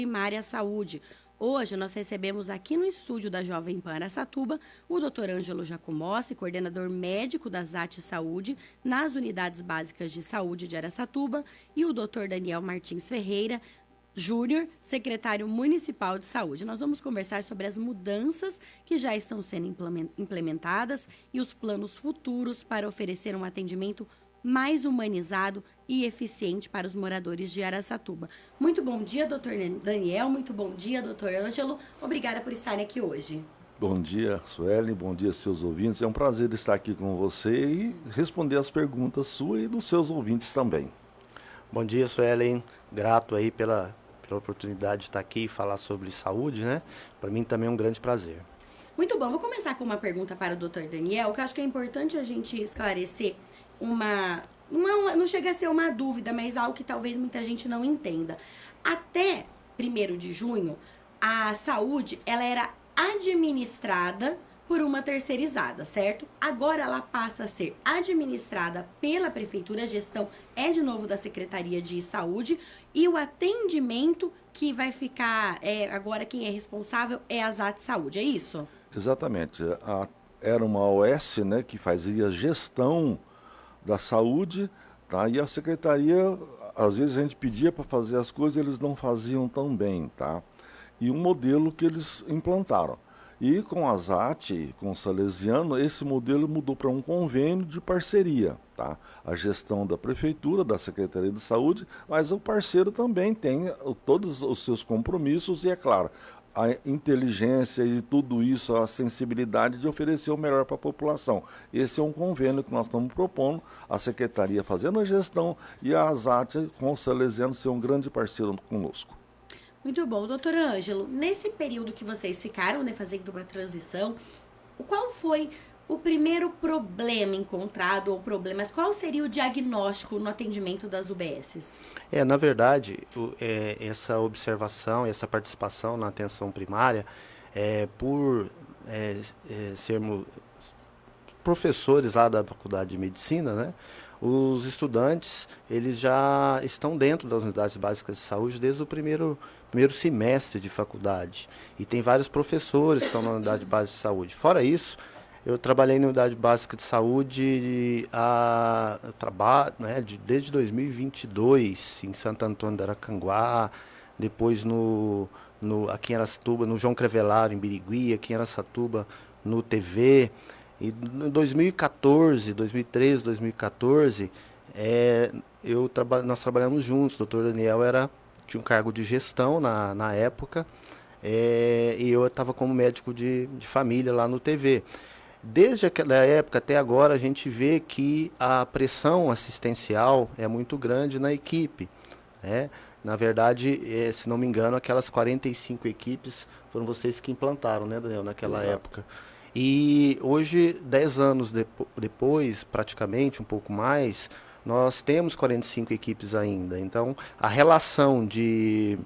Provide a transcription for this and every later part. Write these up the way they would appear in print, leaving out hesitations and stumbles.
Primária Saúde. Hoje nós recebemos aqui no estúdio da Jovem Pan Araçatuba o Dr. Ângelo Jacomossi, coordenador médico da ZAT Saúde nas unidades básicas de saúde de Araçatuba, e o Dr. Daniel Martins Ferreira Júnior, secretário municipal de saúde. Nós vamos conversar sobre as mudanças que já estão sendo implementadas e os planos futuros para oferecer um atendimento mais humanizado e eficiente para os moradores de Araçatuba. Muito bom dia, doutor Daniel. Muito bom dia, doutor Ângelo. Obrigada por estarem aqui hoje. Bom dia, Suelen. Bom dia, seus ouvintes. É um prazer estar aqui com você e responder as perguntas suas e dos seus ouvintes também. Bom dia, Suelen. Grato aí pela oportunidade de estar aqui e falar sobre saúde, né? Para mim também é um grande prazer. Muito bom. Vou começar com uma pergunta para o doutor Daniel, que eu acho que é importante a gente esclarecer não chega a ser uma dúvida, mas algo que talvez muita gente não entenda. Até 1º de junho, a saúde, ela era administrada por uma terceirizada, certo? Agora ela passa a ser administrada pela prefeitura, a gestão é de novo da Secretaria de Saúde, e o atendimento que vai ficar, agora quem é responsável é a ZAT Saúde, é isso? Exatamente. Era uma OS, né, que fazia gestão da saúde, tá? E a secretaria, às vezes a gente pedia para fazer as coisas, eles não faziam tão bem, tá? E um modelo que eles implantaram. E com a ZAT, com o Salesiano, esse modelo mudou para um convênio de parceria, tá? A gestão da prefeitura, da Secretaria de Saúde, mas o parceiro também tem todos os seus compromissos e, é claro, a inteligência e tudo isso, a sensibilidade de oferecer o melhor para a população. Esse é um convênio que nós estamos propondo, a Secretaria fazendo a gestão e a ZAT com o Salesiano ser um grande parceiro conosco. Muito bom. Doutor Ângelo, nesse período que vocês ficaram, né, fazendo uma transição, qual foi o primeiro problema encontrado ou problemas? Qual seria o diagnóstico no atendimento das UBSs? Na verdade, essa observação, essa participação na atenção primária, por sermos professores lá da Faculdade de Medicina, né? Os estudantes, eles já estão dentro das unidades básicas de saúde desde o primeiro semestre de faculdade. E tem vários professores que estão na unidade básica de saúde. Fora isso, eu trabalhei na unidade básica de saúde desde 2022, em Santo Antônio do Aracanguá, depois aqui em Araçatuba, no João Crevellaro, em Birigui, aqui em Araçatuba, no TV. E em 2014, 2013, 2014, nós trabalhamos juntos. O Dr. Daniel tinha um cargo de gestão na época, e eu estava como médico de família lá no TV. Desde aquela época até agora, a gente vê que a pressão assistencial é muito grande na equipe, né? Na verdade, se não me engano, aquelas 45 equipes foram vocês que implantaram, né, Daniel, naquela época. E hoje, 10 anos depois, praticamente, um pouco mais, nós temos 45 equipes ainda. Então, a relação de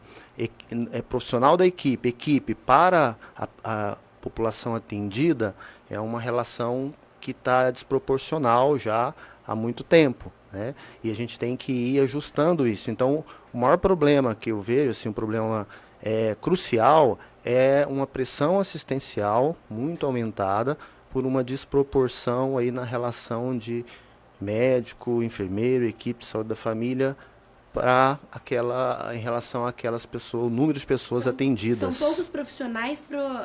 profissional da equipe para a população atendida é uma relação que está desproporcional já há muito tempo, né? E a gente tem que ir ajustando isso. Então, o maior problema que eu vejo, assim, um problema crucial, é uma pressão assistencial muito aumentada por uma desproporção aí na relação de médico, enfermeiro, equipe de saúde da família em relação àquelas pessoas, o número de pessoas atendidas. São poucos profissionais,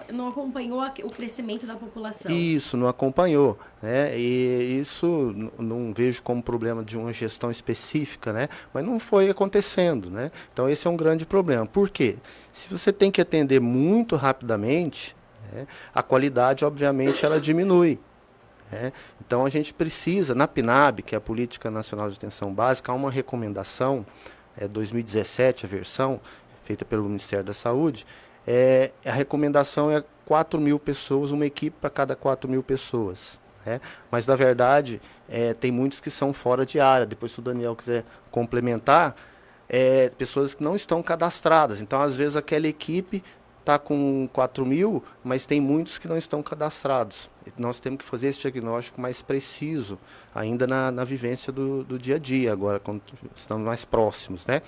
não acompanhou o crescimento da população. Isso, não acompanhou, né? E isso não vejo como problema de uma gestão específica, né? Mas não foi acontecendo, né? Então esse é um grande problema. Por quê? Se você tem que atender muito rapidamente, né, a qualidade, obviamente, ela diminui. Então a gente precisa, na PNAB, que é a Política Nacional de Atenção Básica, há uma recomendação, 2017 a versão, feita pelo Ministério da Saúde, a recomendação é 4.000 pessoas, uma equipe para cada 4.000 pessoas. Mas na verdade tem muitos que são fora de área. Depois, se o Daniel quiser complementar, pessoas que não estão cadastradas. Então às vezes aquela equipe está com 4.000, mas tem muitos que não estão cadastrados. Nós temos que fazer esse diagnóstico mais preciso, ainda na vivência do dia a dia, agora, quando estamos mais próximos, né?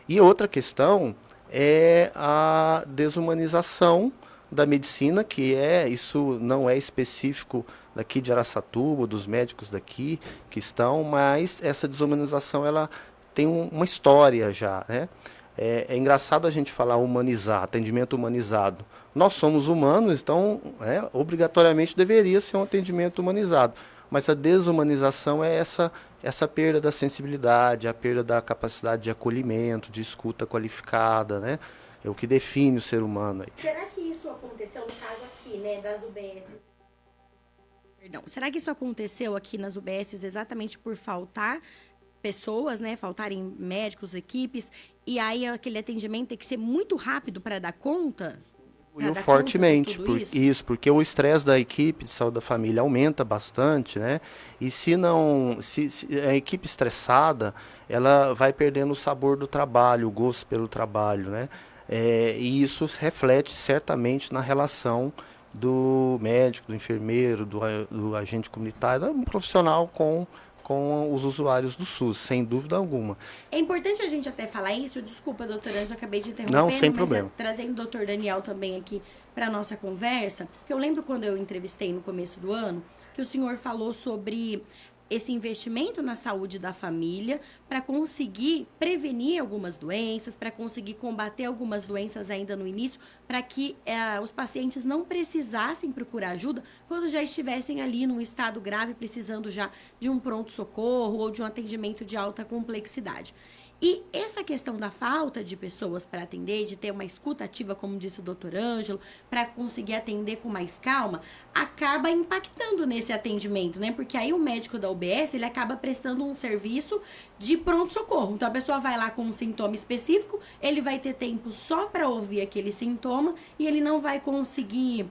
E outra questão é a desumanização da medicina, isso não é específico daqui de Araçatuba, dos médicos daqui que estão, mas essa desumanização ela tem uma história já, né? É engraçado a gente falar humanizar, atendimento humanizado. Nós somos humanos, então obrigatoriamente deveria ser um atendimento humanizado. Mas a desumanização é essa perda da sensibilidade, a perda da capacidade de acolhimento, de escuta qualificada, né? É o que define o ser humano. Será que isso aconteceu no caso aqui, né, das UBS? Perdão. Será que isso aconteceu aqui nas UBS exatamente por faltar pessoas, né, faltarem médicos, equipes, e aí aquele atendimento tem que ser muito rápido para dar conta? Fortemente, porque o estresse da equipe de saúde da família aumenta bastante, né? E se a equipe estressada, ela vai perdendo o sabor do trabalho, o gosto pelo trabalho, né? E isso reflete certamente na relação do médico, do enfermeiro, do agente comunitário, um profissional com os usuários do SUS, sem dúvida alguma. É importante a gente até falar isso, desculpa, doutora, eu acabei de interromper, não, sem problema. Trazendo o doutor Daniel também aqui para a nossa conversa, porque eu lembro quando eu entrevistei no começo do ano, que o senhor falou sobre esse investimento na saúde da família para conseguir prevenir algumas doenças, para conseguir combater algumas doenças ainda no início, para que os pacientes não precisassem procurar ajuda quando já estivessem ali num estado grave, precisando já de um pronto-socorro ou de um atendimento de alta complexidade. E essa questão da falta de pessoas para atender, de ter uma escuta ativa, como disse o doutor Ângelo, para conseguir atender com mais calma, acaba impactando nesse atendimento, né? Porque aí o médico da UBS, ele acaba prestando um serviço de pronto-socorro. Então, a pessoa vai lá com um sintoma específico, ele vai ter tempo só para ouvir aquele sintoma e ele não vai conseguir...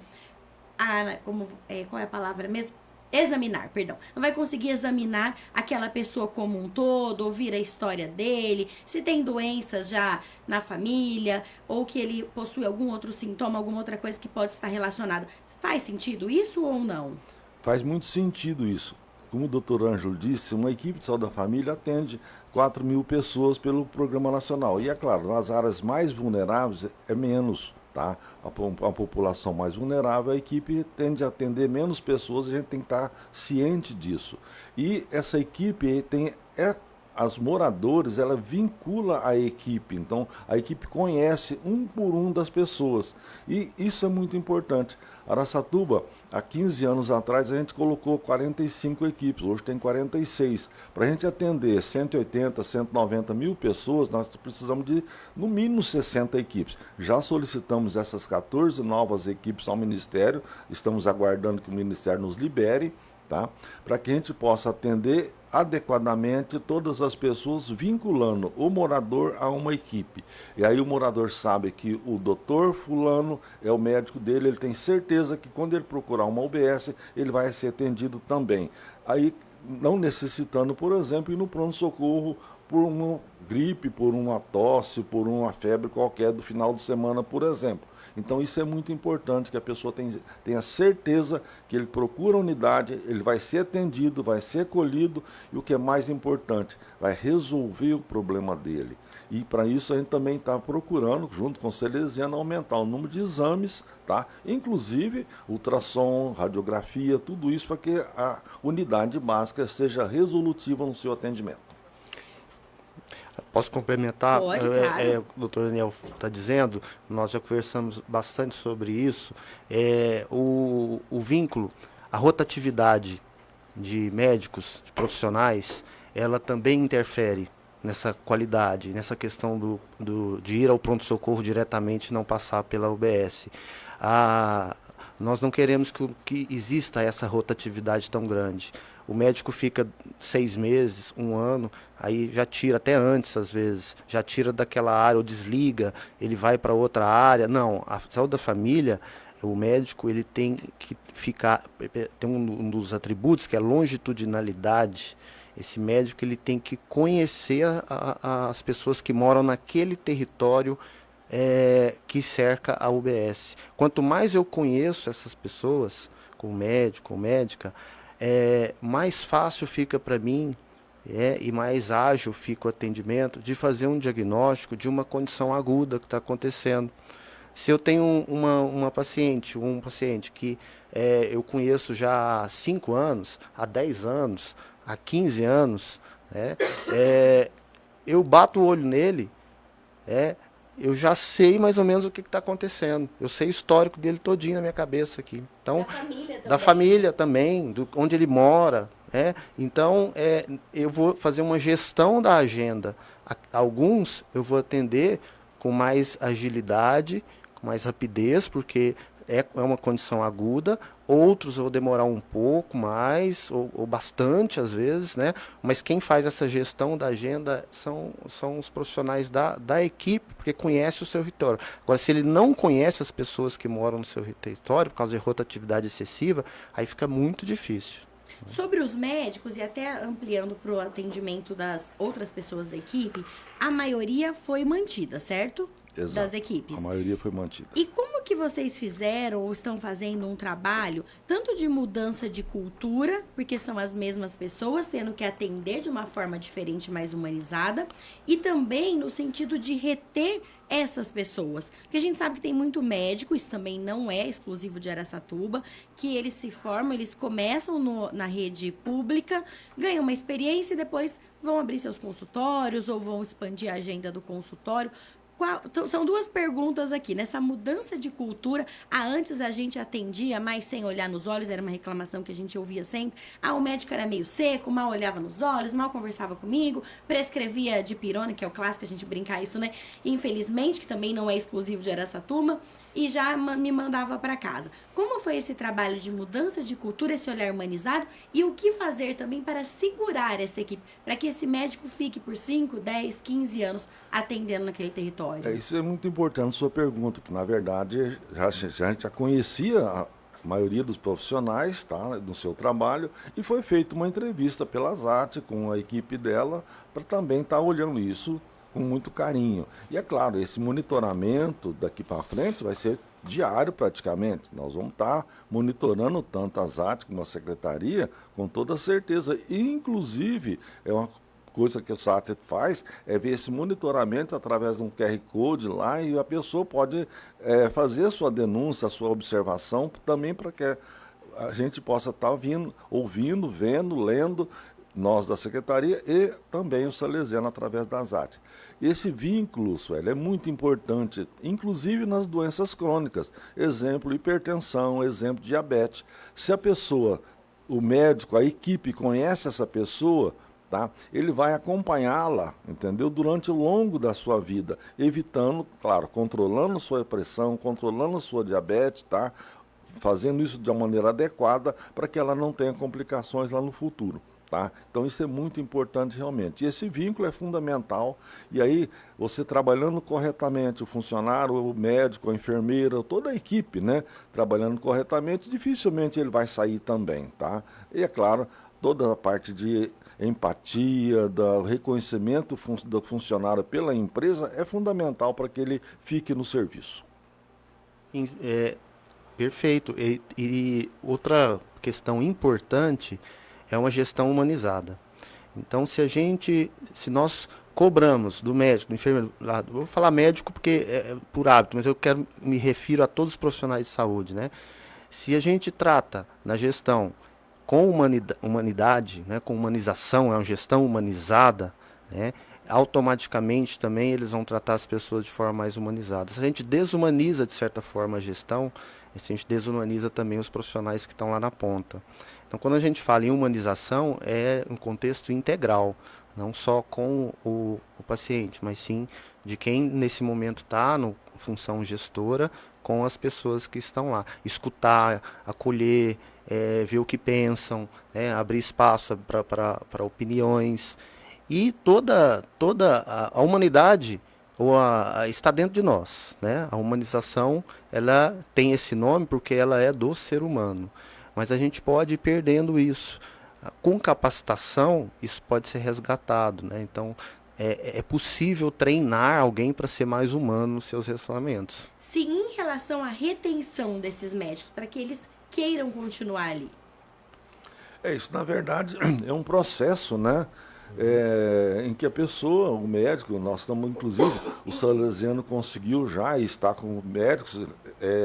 qual é a palavra mesmo? Examinar, perdão. Não vai conseguir examinar aquela pessoa como um todo, ouvir a história dele, se tem doenças já na família, ou que ele possui algum outro sintoma, alguma outra coisa que pode estar relacionada. Faz sentido isso ou não? Faz muito sentido isso. Como o doutor Ângelo disse, uma equipe de saúde da família atende 4.000 pessoas pelo Programa Nacional. E é claro, nas áreas mais vulneráveis é menos. Tá? A população mais vulnerável, a equipe tende a atender menos pessoas, a gente tem que estar ciente disso. E essa equipe as moradores, ela vincula a equipe, então a equipe conhece um por um das pessoas. E isso é muito importante. Araçatuba, há 15 anos atrás, a gente colocou 45 equipes, hoje tem 46. Para a gente atender 180, 190 mil pessoas, nós precisamos de, no mínimo, 60 equipes. Já solicitamos essas 14 novas equipes ao Ministério, estamos aguardando que o Ministério nos libere, tá? Para que a gente possa atender adequadamente todas as pessoas, vinculando o morador a uma equipe. E aí o morador sabe que o doutor fulano é o médico dele, ele tem certeza que quando ele procurar uma UBS, ele vai ser atendido também. Aí, não necessitando, por exemplo, ir no pronto-socorro por uma gripe, por uma tosse, por uma febre qualquer do final de semana, por exemplo. Então isso é muito importante, que a pessoa tenha certeza que ele procura a unidade, ele vai ser atendido, vai ser acolhido e o que é mais importante, vai resolver o problema dele. E para isso a gente também está procurando, junto com o Salesiano, aumentar o número de exames, tá? Inclusive ultrassom, radiografia, tudo isso para que a unidade básica seja resolutiva no seu atendimento. Posso complementar? Pode, claro. O doutor Daniel está dizendo, nós já conversamos bastante sobre isso, o vínculo, a rotatividade de médicos, de profissionais, ela também interfere nessa qualidade, nessa questão de ir ao pronto-socorro diretamente e não passar pela UBS. Nós não queremos que exista essa rotatividade tão grande. O médico fica 6 meses, 1 ano, aí já tira, até antes às vezes, já tira daquela área ou desliga, ele vai para outra área. Não, a saúde da família, o médico ele tem que ficar, tem um dos atributos que é longitudinalidade. Esse médico ele tem que conhecer as pessoas que moram naquele território que cerca a UBS. Quanto mais eu conheço essas pessoas, como médico ou médica, mais fácil fica para mim e mais ágil fica o atendimento, de fazer um diagnóstico de uma condição aguda que está acontecendo. Se eu tenho um paciente que eu conheço já há 5 anos, há 10 anos, há 15 anos, eu bato o olho nele, eu já sei mais ou menos o que está acontecendo. Eu sei o histórico dele todinho na minha cabeça aqui. Então, da família também, onde ele mora. Então, eu vou fazer uma gestão da agenda. Alguns eu vou atender com mais agilidade, com mais rapidez, porque é uma condição aguda. Outros eu vou demorar um pouco mais, ou bastante às vezes, né? Mas quem faz essa gestão da agenda são os profissionais da equipe, porque conhece o seu território. Agora, se ele não conhece as pessoas que moram no seu território, por causa de rotatividade excessiva, aí fica muito difícil. Sobre os médicos, e até ampliando para o atendimento das outras pessoas da equipe, a maioria foi mantida, certo? Exato. Das equipes. A maioria foi mantida. E como que vocês fizeram ou estão fazendo um trabalho, tanto de mudança de cultura, porque são as mesmas pessoas tendo que atender de uma forma diferente, mais humanizada, e também no sentido de reter essas pessoas? Porque a gente sabe que tem muito médico, isso também não é exclusivo de Araçatuba, que eles se formam, eles começam na rede pública, ganham uma experiência e depois vão abrir seus consultórios ou vão expandir a agenda do consultório. São duas perguntas aqui. Nessa mudança de cultura, antes a gente atendia mais sem olhar nos olhos, era uma reclamação que a gente ouvia sempre. O médico era meio seco, mal olhava nos olhos, mal conversava comigo, prescrevia dipirona, que é o clássico, a gente brincar isso, né? Infelizmente, que também não é exclusivo de Araçatuba, e já me mandava para casa. Como foi esse trabalho de mudança de cultura, esse olhar humanizado, e o que fazer também para segurar essa equipe, para que esse médico fique por 5, 10, 15 anos atendendo naquele território? Isso é muito importante a sua pergunta, que na verdade a gente já conhecia a maioria dos profissionais, tá, no seu trabalho, e foi feita uma entrevista pela ZAT com a equipe dela para também estar olhando isso com muito carinho. E é claro, esse monitoramento daqui para frente vai ser diário praticamente. Nós vamos estar monitorando tanto a ZAT como a secretaria com toda certeza. E, inclusive, é uma coisa que o SAT faz, é ver esse monitoramento através de um QR Code lá, e a pessoa pode fazer a sua denúncia, a sua observação, também para que a gente possa estar ouvindo, vendo, lendo, nós da Secretaria e também o Salesiano através da ZAT. Esse vínculo, Sueli, é muito importante, inclusive nas doenças crônicas. Exemplo, hipertensão, exemplo, diabetes. Se a pessoa, o médico, a equipe conhece essa pessoa, tá? Ele vai acompanhá-la, entendeu? Durante o longo da sua vida, evitando, claro, controlando sua pressão, controlando sua diabetes, tá? Fazendo isso de uma maneira adequada para que ela não tenha complicações lá no futuro. Tá? Então isso é muito importante realmente. E esse vínculo é fundamental. E aí, você trabalhando corretamente, o funcionário, o médico, a enfermeira, toda a equipe, né, trabalhando corretamente, dificilmente ele vai sair também. Tá? E é claro, toda a parte de empatia, do reconhecimento do funcionário pela empresa é fundamental para que ele fique no serviço. Perfeito. E outra questão importante é uma gestão humanizada. Então, se nós cobramos do médico, do enfermeiro, vou falar médico porque é por hábito, mas eu me refiro a todos os profissionais de saúde, né? Se a gente trata na gestão com humanidade, né, com humanização, é uma gestão humanizada, né, automaticamente também eles vão tratar as pessoas de forma mais humanizada. Se a gente desumaniza, de certa forma, a gestão, a gente desumaniza também os profissionais que estão lá na ponta. Então, quando a gente fala em humanização, é um contexto integral, não só com o paciente, mas sim de quem nesse momento está na função gestora com as pessoas que estão lá. Escutar, acolher, ver o que pensam, abrir espaço para opiniões. E toda a humanidade está dentro de nós, né? A humanização, ela tem esse nome porque ela é do ser humano. Mas a gente pode ir perdendo isso. Com capacitação, isso pode ser resgatado, né? Então, é possível treinar alguém para ser mais humano nos seus relacionamentos. Sim, em relação à retenção desses médicos, para que eles queiram continuar ali. Isso, na verdade, é um processo, né? em que a pessoa, o médico, nós estamos, inclusive, o Salesiano conseguiu já, e está com médicos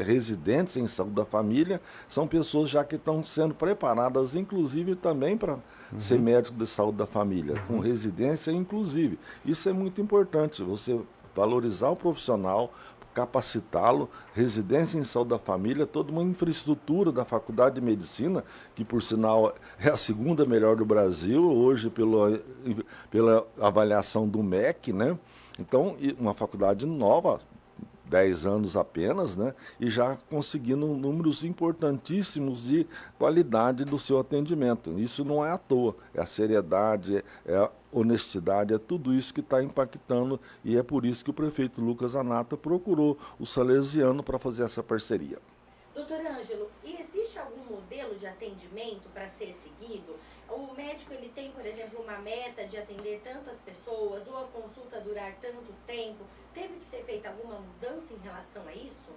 residentes em saúde da família, são pessoas já que estão sendo preparadas, inclusive, também para ser médico de saúde da família, com residência, inclusive. Isso é muito importante, você valorizar o profissional, capacitá-lo, residência em saúde da família, toda uma infraestrutura da Faculdade de Medicina, que por sinal é a segunda melhor do Brasil, hoje pela avaliação do MEC, né? Então, uma faculdade nova, 10 anos apenas, né? E já conseguindo números importantíssimos de qualidade do seu atendimento. Isso não é à toa, é a seriedade, é a honestidade, é tudo isso que está impactando e é por isso que o prefeito Lucas Anata procurou o Salesiano para fazer essa parceria. Doutor Ângelo, e existe algum modelo de atendimento para ser seguido? O médico ele tem, por exemplo, uma meta de atender tantas pessoas ou a consulta durar tanto tempo? Teve que ser feita alguma mudança em relação a isso?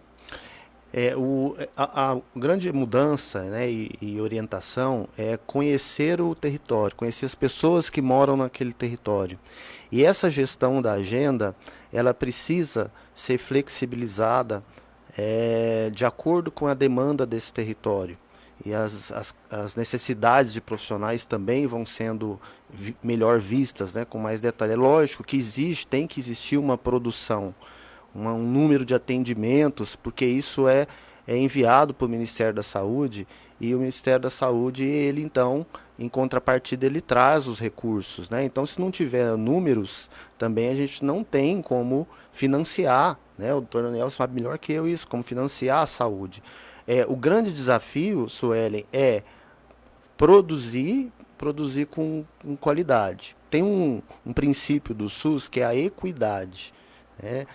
A grande mudança, né, e orientação é conhecer o território, conhecer as pessoas que moram naquele território. E essa gestão da agenda, ela precisa ser flexibilizada de acordo com a demanda desse território. E as necessidades de profissionais também vão sendo melhor vistas, né, com mais detalhe. É lógico que tem que existir uma produção, um número de atendimentos, porque isso é enviado para o Ministério da Saúde, e o Ministério da Saúde, ele então, em contrapartida, ele traz os recursos, né? Então, se não tiver números, também a gente não tem como financiar, né? O doutor Daniel sabe melhor que eu isso, como financiar a saúde. O grande desafio, Suelen, é produzir com qualidade. Tem um princípio do SUS que é a equidade, né?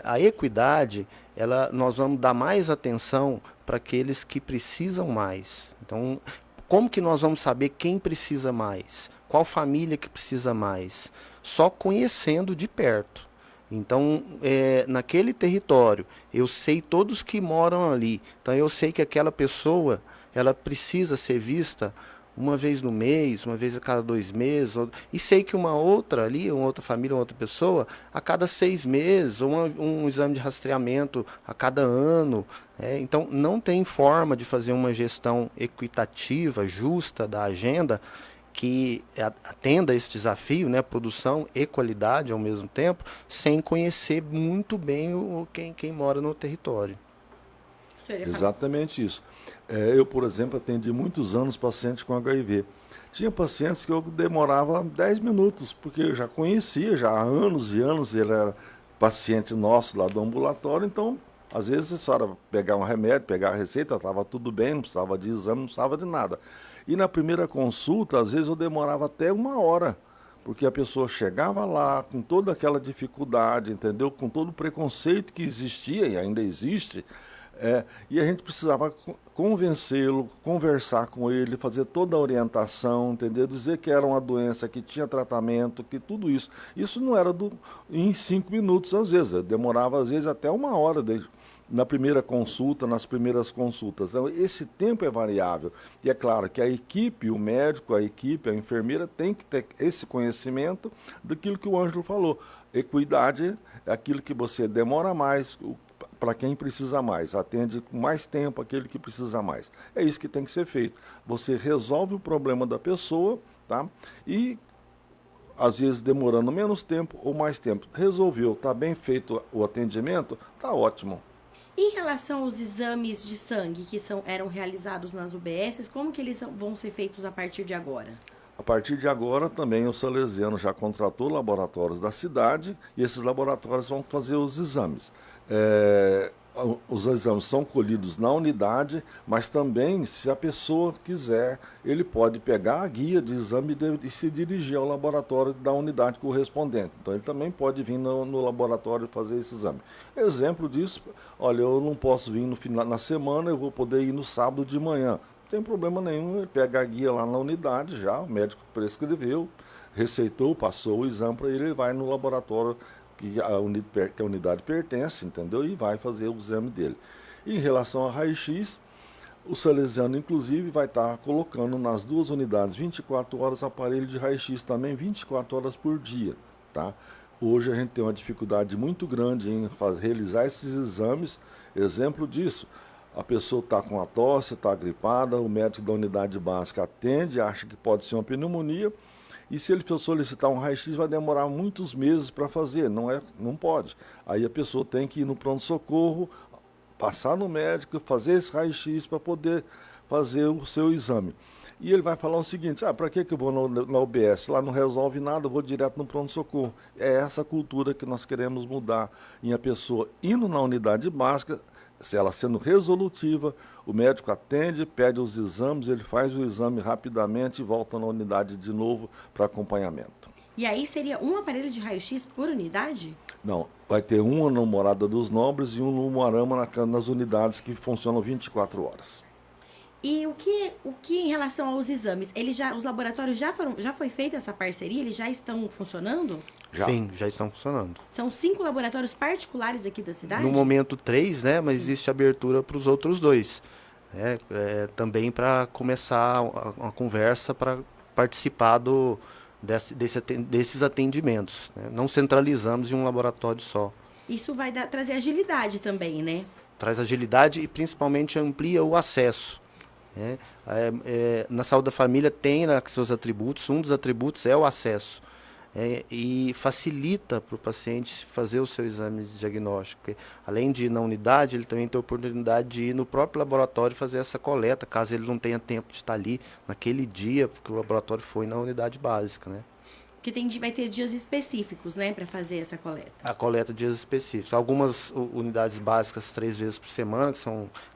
A equidade, nós vamos dar mais atenção para aqueles que precisam mais. Então, como que nós vamos saber quem precisa mais? Qual família que precisa mais? Só conhecendo de perto. Então, naquele território, eu sei todos que moram ali. Então, eu sei que aquela pessoa, ela precisa ser vista uma vez no mês, uma vez a cada 2 meses, e sei que uma outra família, uma outra pessoa, a cada 6 meses, ou um exame de rastreamento a cada ano. Então, não tem forma de fazer uma gestão equitativa, justa da agenda, que atenda esse desafio, né, produção e qualidade ao mesmo tempo, sem conhecer muito bem quem mora no território. Exatamente isso. Eu, por exemplo, atendi muitos anos pacientes com HIV. Tinha pacientes que eu demorava 10 minutos, porque eu já conhecia, já há anos e anos, ele era paciente nosso lá do ambulatório, então, às vezes, a senhora pegar um remédio, pegar a receita, estava tudo bem, não precisava de exame, não precisava de nada. E na primeira consulta, às vezes, eu demorava até 1 hora, porque a pessoa chegava lá com toda aquela dificuldade, entendeu? Com todo o preconceito que existia e ainda existe, e a gente precisava convencê-lo, conversar com ele, fazer toda a orientação, entendeu? Dizer que era uma doença, que tinha tratamento, que tudo isso. Isso não era em 5 minutos, às vezes. Demorava, às vezes, até 1 hora na primeira consulta, nas primeiras consultas. Então, esse tempo é variável. E é claro que a equipe, o médico, a equipe, a enfermeira tem que ter esse conhecimento daquilo que o Ângelo falou. Equidade é aquilo que você demora mais, para quem precisa mais, atende com mais tempo aquele que precisa mais. É isso que tem que ser feito. Você resolve o problema da pessoa, tá? E às vezes demorando menos tempo ou mais tempo. Resolveu, está bem feito o atendimento, está ótimo. Em relação aos exames de sangue que eram realizados nas UBSs, como que eles vão ser feitos a partir de agora? A partir de agora, também o Salesiano já contratou laboratórios da cidade e esses laboratórios vão fazer os exames. Os exames são colhidos na unidade, mas também, se a pessoa quiser, ele pode pegar a guia de exame e se dirigir ao laboratório da unidade correspondente. Então, ele também pode vir no laboratório fazer esse exame. Exemplo disso, olha, eu não posso vir na semana, eu vou poder ir no sábado de manhã. Não tem problema nenhum, ele pega a guia lá na unidade já, o médico prescreveu, receitou, passou o exame para ele vai no laboratório que a unidade pertence, entendeu? E vai fazer o exame dele. Em relação a raio-x, O Salesiano, inclusive, vai estar colocando nas duas unidades 24 horas aparelho de raio-x também, 24 horas por dia, tá? Hoje a gente tem uma dificuldade muito grande em realizar esses exames. Exemplo disso, a pessoa está com a tosse, está gripada, o médico da unidade básica atende, acha que pode ser uma pneumonia, e se ele for solicitar um raio-x vai demorar muitos meses para fazer, não pode. Aí a pessoa tem que ir no pronto-socorro, passar no médico, fazer esse raio-x para poder fazer o seu exame. E ele vai falar o seguinte, para que eu vou na UBS? Lá não resolve nada, eu vou direto no pronto-socorro. É essa cultura que nós queremos mudar, em a pessoa indo na unidade básica, se ela sendo resolutiva, o médico atende, pede os exames, ele faz o exame rapidamente e volta na unidade de novo para acompanhamento. E aí seria um aparelho de raio-x por unidade? Não, vai ter um no Morada dos Nobres e um no Moarama nas unidades que funcionam 24 horas. E o que em relação aos exames? Os laboratórios já foi feita essa parceria? Eles já estão funcionando? Já. Sim, já estão funcionando. São 5 laboratórios particulares aqui da cidade? No momento 3, né? Mas existe abertura para os outros 2. Também para começar uma conversa para participar desses atendimentos. Né? Não centralizamos em um laboratório só. Isso vai trazer agilidade também, né? Traz agilidade e principalmente amplia o acesso. Na saúde da família tem seus atributos, um dos atributos é o acesso, e facilita para o paciente fazer o seu exame de diagnóstico, porque, além de ir na unidade, ele também tem a oportunidade de ir no próprio laboratório fazer essa coleta, caso ele não tenha tempo de estar ali naquele dia, porque o laboratório foi na unidade básica, né? Porque vai ter dias específicos, né, para fazer essa coleta. A coleta de dias específicos. Algumas unidades básicas 3 vezes por semana, que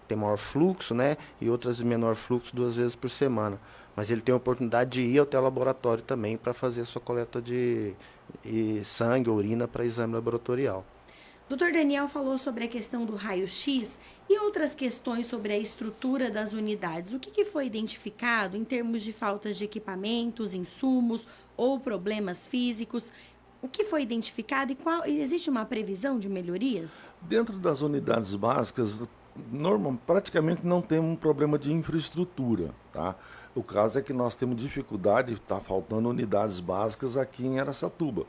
tem maior fluxo, né, e outras de menor fluxo 2 vezes por semana. Mas ele tem a oportunidade de ir até o laboratório também para fazer a sua coleta de sangue, urina para exame laboratorial. Dr. Daniel falou sobre a questão do raio-x e outras questões sobre a estrutura das unidades. O que foi identificado em termos de faltas de equipamentos, insumos ou problemas físicos? O que foi identificado e existe uma previsão de melhorias? Dentro das unidades básicas, praticamente não tem um problema de infraestrutura, tá? O caso é que nós temos dificuldade, está faltando unidades básicas aqui em Araçatuba.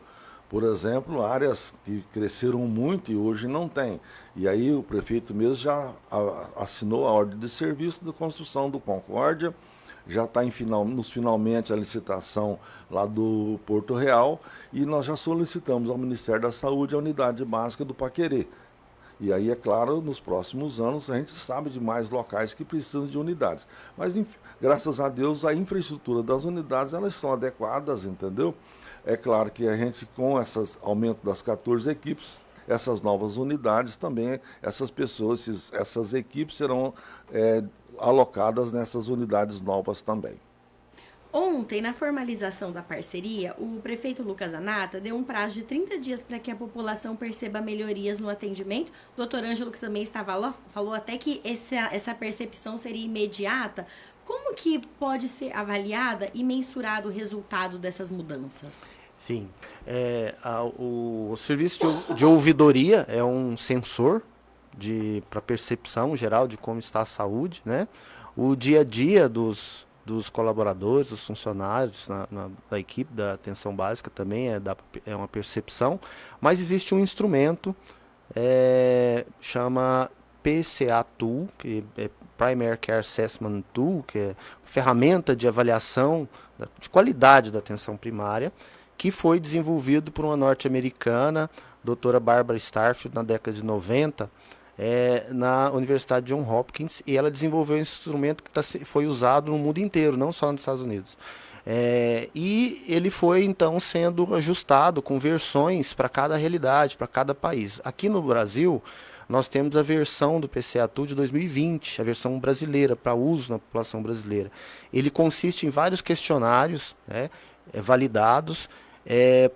Por exemplo, áreas que cresceram muito e hoje não tem. E aí o prefeito mesmo já assinou a ordem de serviço de construção do Concórdia, já está finalmente a licitação lá do Porto Real e nós já solicitamos ao Ministério da Saúde a unidade básica do Paquerê. E aí, é claro, nos próximos anos a gente sabe de mais locais que precisam de unidades. Mas, graças a Deus, a infraestrutura das unidades elas são adequadas, entendeu? É claro que a gente, com esse aumento das 14 equipes, essas novas unidades também, essas equipes serão alocadas nessas unidades novas também. Ontem, na formalização da parceria, o prefeito Lucas Anata deu um prazo de 30 dias para que a população perceba melhorias no atendimento. O doutor Ângelo, que também estava lá, falou até que essa percepção seria imediata. Como que pode ser avaliada e mensurado o resultado dessas mudanças? Sim, o serviço de ouvidoria é um sensor para percepção geral de como está a saúde, né? O dia a dia dos colaboradores, dos funcionários da equipe da atenção básica também é uma percepção, mas existe um instrumento, chama PCA Tool, que é Primary Care Assessment Tool, que é ferramenta de avaliação de qualidade da atenção primária, que foi desenvolvido por uma norte-americana, doutora Barbara Starfield, na década de 90, na Universidade Johns Hopkins, e ela desenvolveu um instrumento que foi usado no mundo inteiro, não só nos Estados Unidos. E ele foi, então, sendo ajustado com versões para cada realidade, para cada país. Aqui no Brasil, nós temos a versão do PCA-Tool de 2020, a versão brasileira, para uso na população brasileira. Ele consiste em vários questionários, né, validados,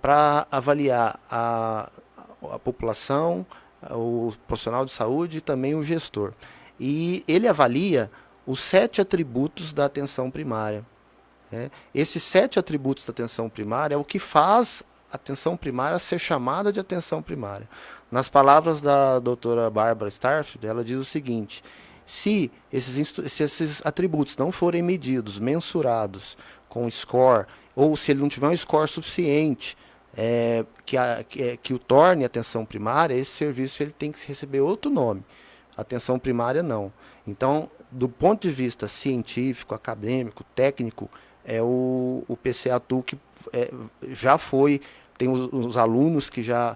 para avaliar a população, o profissional de saúde e também o gestor. E ele avalia os 7 atributos da atenção primária. Esses 7 atributos da atenção primária é o que faz a atenção primária ser chamada de atenção primária. Nas palavras da doutora Barbara Starfield, ela diz o seguinte, Se esses atributos não forem medidos, mensurados com score, ou se ele não tiver um score suficiente que o torne atenção primária, esse serviço ele tem que receber outro nome. Atenção primária não. Então, do ponto de vista científico, acadêmico, técnico, é o PCA-TU que já foi, tem os alunos que já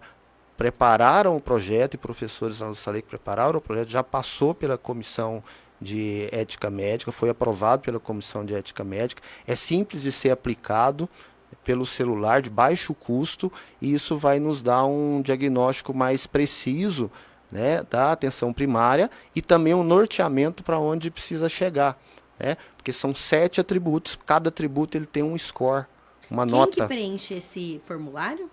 prepararam o projeto, e professores lá do SALEI que prepararam o projeto, já passou pela comissão de ética médica, foi aprovado pela comissão de ética médica, é simples de ser aplicado pelo celular, de baixo custo, e isso vai nos dar um diagnóstico mais preciso, né, da atenção primária e também um norteamento para onde precisa chegar, né, porque são 7 atributos, cada atributo ele tem um score, uma nota. Quem que preenche esse formulário?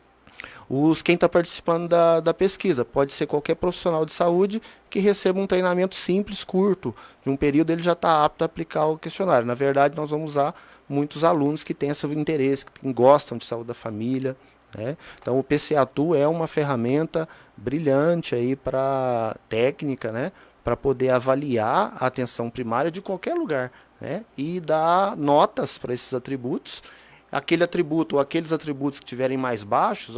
Quem está participando da pesquisa. Pode ser qualquer profissional de saúde que receba um treinamento simples, curto. De um período ele já está apto a aplicar o questionário. Na verdade, nós vamos usar muitos alunos que têm esse interesse, que gostam de saúde da família, né? Então, o PCA-TU é uma ferramenta brilhante aí para técnica, né? Para poder avaliar a atenção primária de qualquer lugar, né? E dar notas para esses atributos. Aquele atributo ou aqueles atributos que tiverem mais baixos,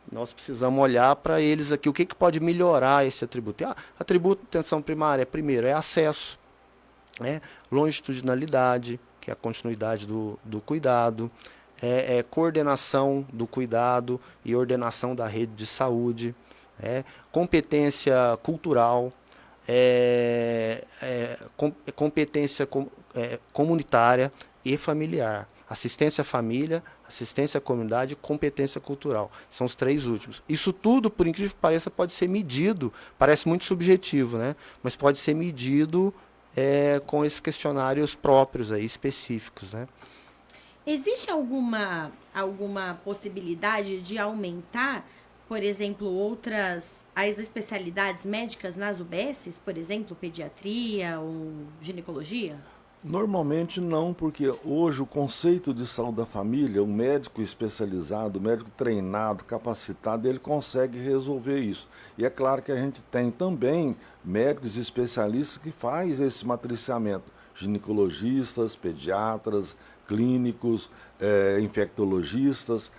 nós precisamos olhar para eles aqui, o que pode melhorar esse atributo. Atributo de atenção primária, primeiro, é acesso, né? Longitudinalidade, que é a continuidade do cuidado, coordenação do cuidado e ordenação da rede de saúde, competência cultural, competência comunitária e familiar. Assistência à família, assistência à comunidade e competência cultural. São os 3 últimos. Isso tudo, por incrível que pareça, pode ser medido, parece muito subjetivo, né? Mas pode ser medido com esses questionários próprios, aí, específicos, né? Existe alguma possibilidade de aumentar, por exemplo, as especialidades médicas nas UBSs, por exemplo, pediatria ou ginecologia? Normalmente não, porque hoje o conceito de saúde da família, o médico especializado, o médico treinado, capacitado, ele consegue resolver isso. E é claro que a gente tem também médicos especialistas que fazem esse matriciamento, ginecologistas, pediatras, clínicos, infectologistas,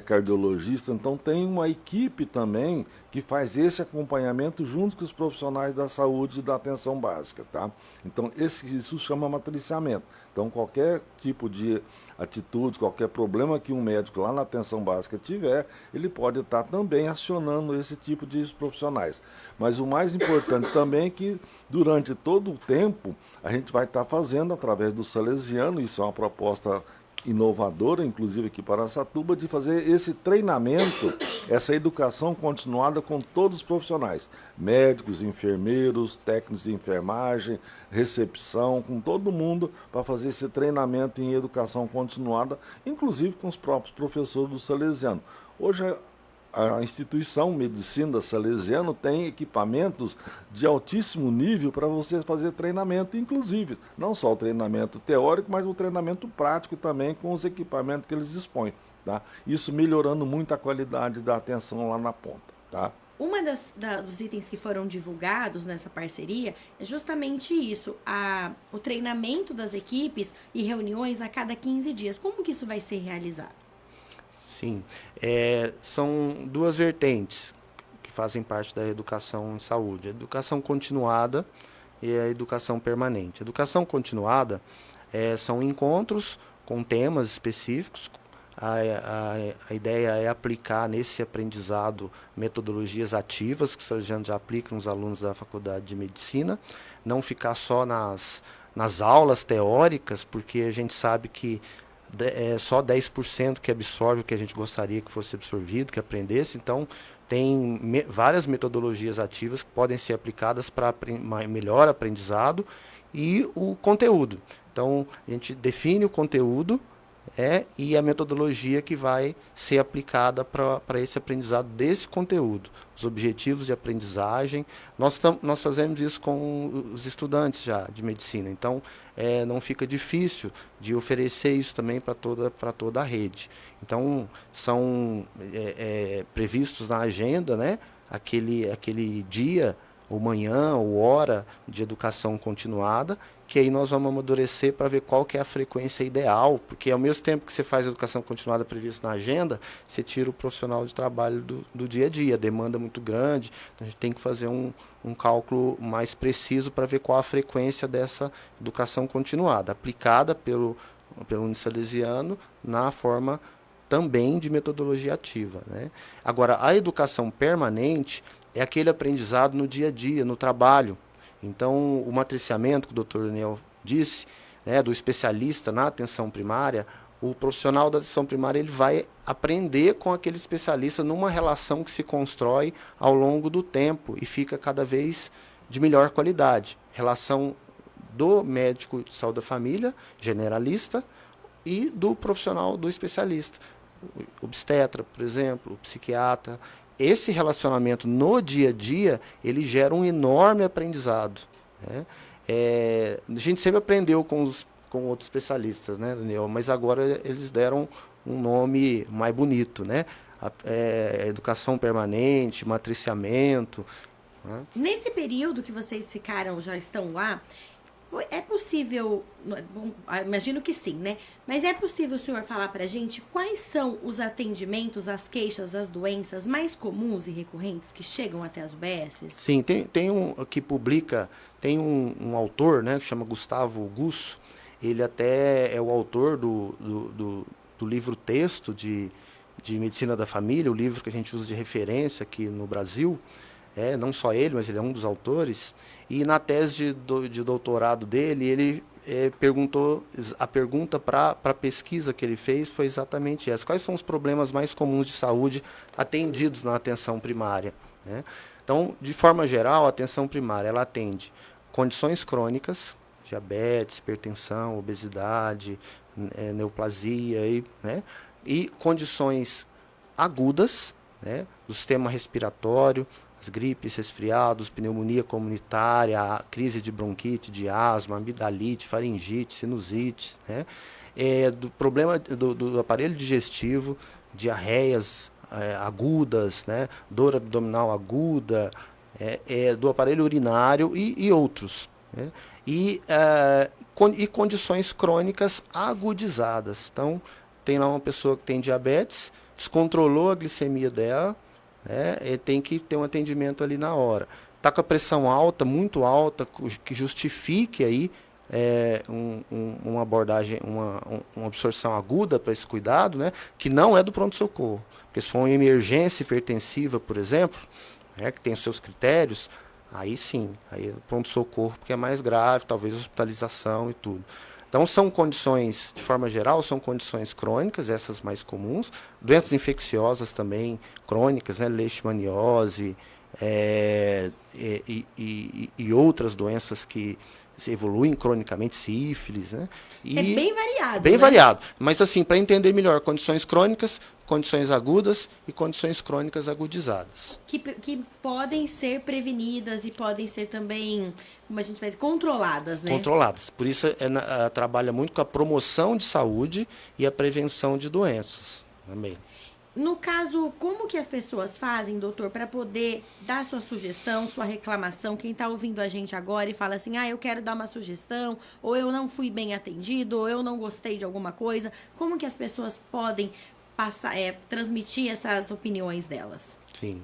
cardiologista, então tem uma equipe também que faz esse acompanhamento junto com os profissionais da saúde e da atenção básica, tá? Então isso chama matriciamento. Então qualquer tipo de atitude, qualquer problema que um médico lá na atenção básica tiver, ele pode estar também acionando esse tipo de profissionais. Mas o mais importante também é que durante todo o tempo a gente vai estar fazendo através do Salesiano, isso é uma proposta inovadora, inclusive aqui para Araçatuba, de fazer esse treinamento, essa educação continuada com todos os profissionais, médicos, enfermeiros, técnicos de enfermagem, recepção, com todo mundo, para fazer esse treinamento em educação continuada, inclusive com os próprios professores do Salesiano. Hoje a instituição Medicina Salesiano tem equipamentos de altíssimo nível para você fazer treinamento, inclusive, não só o treinamento teórico, mas o treinamento prático também com os equipamentos que eles dispõem, tá? Isso melhorando muito a qualidade da atenção lá na ponta, tá? Uma dos itens que foram divulgados nessa parceria é justamente isso, o treinamento das equipes e reuniões a cada 15 dias. Como que isso vai ser realizado? Sim, são 2 vertentes que fazem parte da educação em saúde. A educação continuada e a educação permanente. A educação continuada são encontros com temas específicos. A ideia é aplicar nesse aprendizado metodologias ativas que o Salesiano já aplica nos alunos da Faculdade de Medicina. Não ficar só nas aulas teóricas, porque a gente sabe que só 10% que absorve o que a gente gostaria que fosse absorvido, que aprendesse. Então, tem várias metodologias ativas que podem ser aplicadas para melhor aprendizado e o conteúdo. Então, a gente define o conteúdo e a metodologia que vai ser aplicada para esse aprendizado desse conteúdo. Os objetivos de aprendizagem. Nós fazemos isso com os estudantes já de medicina. Então, não fica difícil de oferecer isso também para toda a rede. Então, são previstos na agenda, né, aquele dia ou manhã, ou hora de educação continuada, que aí nós vamos amadurecer para ver qual que é a frequência ideal, porque ao mesmo tempo que você faz a educação continuada prevista na agenda, você tira o profissional de trabalho do dia a dia, a demanda é muito grande, então a gente tem que fazer um cálculo mais preciso para ver qual a frequência dessa educação continuada, aplicada pelo Unisalesiano na forma também de metodologia ativa, né? Agora, a educação permanente é aquele aprendizado no dia a dia, no trabalho. Então, o matriciamento que o Dr. Daniel disse, né, do especialista na atenção primária, o profissional da atenção primária ele vai aprender com aquele especialista numa relação que se constrói ao longo do tempo e fica cada vez de melhor qualidade. Relação do médico de saúde da família, generalista, e do profissional, do especialista. O obstetra, por exemplo, o psiquiatra. Esse relacionamento no dia a dia, ele gera um enorme aprendizado, né? A gente sempre aprendeu com outros especialistas, né, Daniel? Mas agora eles deram um nome mais bonito, né? Educação permanente, matriciamento, né? Nesse período que vocês ficaram, já estão lá, é possível, bom, imagino que sim, né? Mas é possível o senhor falar pra gente quais são os atendimentos, as queixas, as doenças mais comuns e recorrentes que chegam até as UBSs? Sim, tem um que publica, tem um autor, né, que chama Gustavo Gusso, ele até é o autor do livro-texto de Medicina da Família, o livro que a gente usa de referência aqui no Brasil. Não só ele, mas ele é um dos autores, e na tese de doutorado dele, ele perguntou, a pergunta para a pesquisa que ele fez foi exatamente essa: quais são os problemas mais comuns de saúde atendidos na atenção primária, né? Então, de forma geral, a atenção primária ela atende condições crônicas, diabetes, hipertensão, obesidade, neoplasia, né? E condições agudas, né, do sistema respiratório, as gripes, resfriados, pneumonia comunitária, crise de bronquite, de asma, amidalite, faringite, sinusite, né? Do problema do aparelho digestivo, diarreias agudas, né? Dor abdominal aguda, do aparelho urinário e outros, né? E condições crônicas agudizadas. Então, tem lá uma pessoa que tem diabetes, descontrolou a glicemia dela, tem que ter um atendimento ali na hora. Está com a pressão alta, muito alta, que justifique aí uma abordagem, uma absorção aguda para esse cuidado, né, que não é do pronto-socorro. Porque se for uma emergência hipertensiva, por exemplo, que tem os seus critérios, aí sim, aí é pronto-socorro, porque é mais grave, talvez hospitalização e tudo. Então, são condições, de forma geral, são condições crônicas, essas mais comuns, doenças infecciosas também crônicas, né, leishmaniose, e outras doenças que se evoluem cronicamente, sífilis, né? É bem variado, bem né? variado. Mas, assim, para entender melhor, condições crônicas, condições agudas e condições crônicas agudizadas. Que podem ser prevenidas e podem ser também, como a gente faz, controladas, né? Controladas. Por isso, trabalha muito com a promoção de saúde e a prevenção de doenças também. No caso, como que as pessoas fazem, doutor, para poder dar sua sugestão, sua reclamação? Quem está ouvindo a gente agora e fala assim, eu quero dar uma sugestão, ou eu não fui bem atendido, ou eu não gostei de alguma coisa. Como que as pessoas podem transmitir essas opiniões delas? Sim.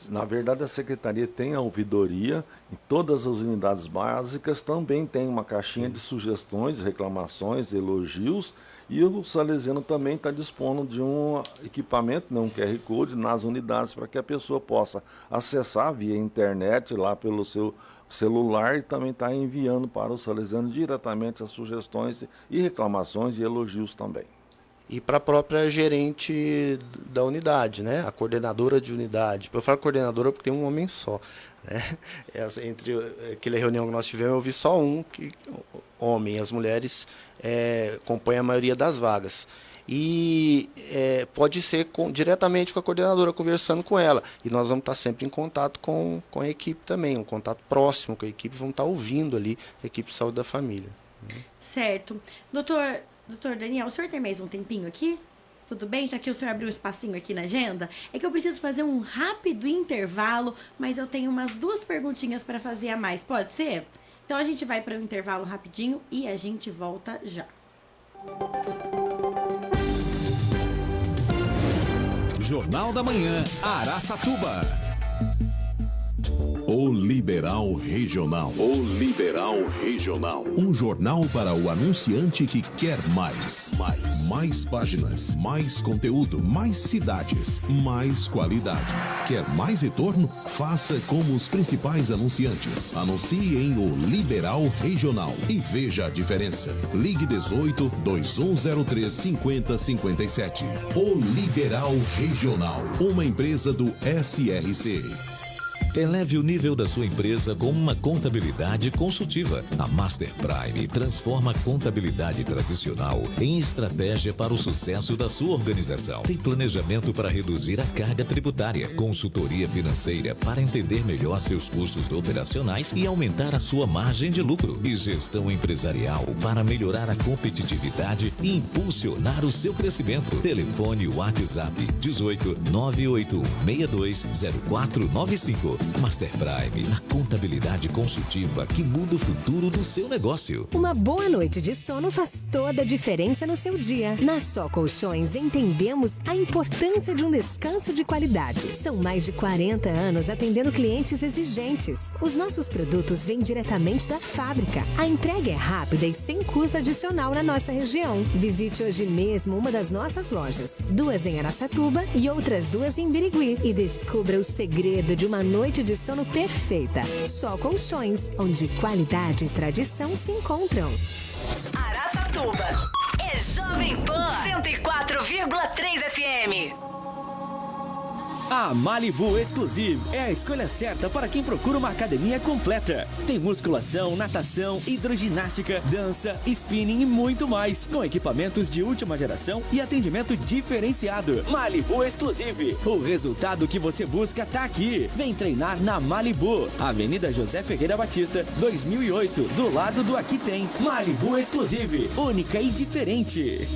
Na verdade, a Secretaria tem a ouvidoria, em todas as unidades básicas também tem uma caixinha de sugestões, reclamações, elogios, e o Salesiano também está dispondo de um equipamento, um QR Code, nas unidades, para que a pessoa possa acessar via internet, lá pelo seu celular, e também está enviando para o Salesiano diretamente as sugestões e reclamações e elogios também. E para a própria gerente da unidade, né? A coordenadora de unidade. Eu falo coordenadora porque tem um homem só, né? Entre aquela reunião que nós tivemos, eu vi só homem. As mulheres compõem a maioria das vagas. E pode ser diretamente com a coordenadora, conversando com ela. E nós vamos estar sempre em contato com a equipe também, um contato próximo com a equipe, vamos estar ouvindo ali a equipe de saúde da família. Certo. Doutor Daniel, o senhor tem mais um tempinho aqui? Tudo bem? Já que o senhor abriu um espacinho aqui na agenda, é que eu preciso fazer um rápido intervalo, mas eu tenho umas 2 perguntinhas para fazer a mais. Pode ser? Então a gente vai para um intervalo rapidinho e a gente volta já. Jornal da Manhã, Araçatuba. O Liberal Regional. O Liberal Regional. Um jornal para o anunciante que quer mais. Mais páginas, mais conteúdo, mais cidades, mais qualidade. Quer mais retorno? Faça como os principais anunciantes. Anuncie em O Liberal Regional e veja a diferença. Ligue 18 2103 5057. O Liberal Regional. Uma empresa do SRC. Eleve o nível da sua empresa com uma contabilidade consultiva. A Master Prime transforma a contabilidade tradicional em estratégia para o sucesso da sua organização. Tem planejamento para reduzir a carga tributária, consultoria financeira para entender melhor seus custos operacionais e aumentar a sua margem de lucro, e gestão empresarial para melhorar a competitividade e impulsionar o seu crescimento. Telefone WhatsApp 18 981 620495. Master Prime, a contabilidade consultiva que muda o futuro do seu negócio. Uma boa noite de sono faz toda a diferença no seu dia. Na Só Colchões entendemos a importância de um descanso de qualidade. São mais de 40 anos atendendo clientes exigentes. Os nossos produtos vêm diretamente da fábrica. A entrega é rápida e sem custo adicional na nossa região. Visite hoje mesmo uma das nossas lojas, 2 em Araçatuba e outras 2 em Birigui, e descubra o segredo de uma noite de sono perfeita. Só Colchões, onde qualidade e tradição se encontram. Araçatuba é Jovem Pan 104,3 FM. A Malibu Exclusive é a escolha certa para quem procura uma academia completa. Tem musculação, natação, hidroginástica, dança, spinning e muito mais, com equipamentos de última geração e atendimento diferenciado. Malibu Exclusive, o resultado que você busca tá aqui. Vem treinar na Malibu, Avenida José Ferreira Batista, 2008, do lado do Aqui Tem. Malibu Exclusive, única e diferente.